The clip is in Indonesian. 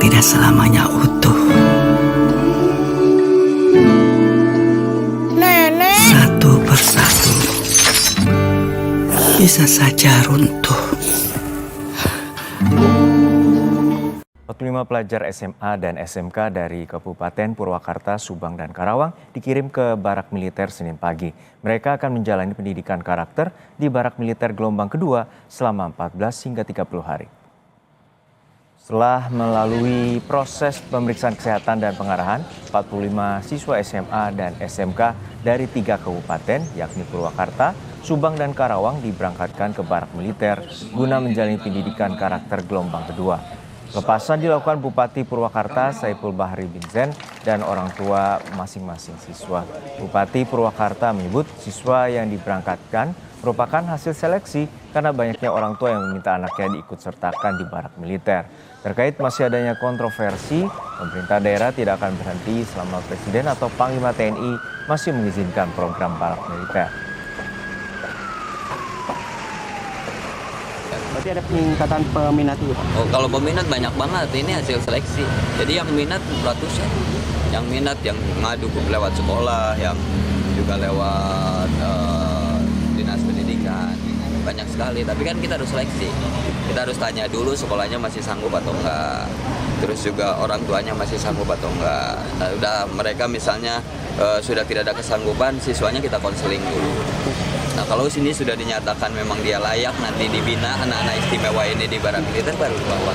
tidak selamanya utuh. Nenek. Satu persatu bisa saja runtuh. 45 pelajar SMA dan SMK dari Kabupaten Purwakarta, Subang, dan Karawang dikirim ke Barak Militer Senin pagi. Mereka akan menjalani pendidikan karakter di Barak Militer gelombang kedua selama 14 hingga 30 hari. Setelah melalui proses pemeriksaan kesehatan dan pengarahan, 45 siswa SMA dan SMK dari 3 kabupaten, yakni Purwakarta, Subang, dan Karawang diberangkatkan ke Barak Militer guna menjalani pendidikan karakter gelombang kedua. Lepasan dilakukan Bupati Purwakarta Saiful Bahri bin Zain dan orang tua masing-masing siswa. Bupati Purwakarta menyebut siswa yang diberangkatkan merupakan hasil seleksi karena banyaknya orang tua yang meminta anaknya diikut sertakan di Barak Militer. Terkait masih adanya kontroversi, pemerintah daerah tidak akan berhenti selama Presiden atau Panglima TNI masih mengizinkan program Barak Militer. Berarti ada peningkatan peminat itu? Oh, kalau peminat banyak banget, ini hasil seleksi. Jadi yang minat ratusan, yang minat yang ngadu lewat sekolah, yang juga lewat dinas pendidikan, banyak sekali. Tapi kan kita harus seleksi, kita harus tanya dulu sekolahnya masih sanggup atau enggak. Terus juga orang tuanya masih sanggup atau enggak. Nah, udah mereka misalnya sudah tidak ada kesanggupan, siswanya kita konseling dulu. Nah, kalau sini sudah dinyatakan memang dia layak nanti dibina anak-anak istimewa ini di Barak Militer baru dibawa.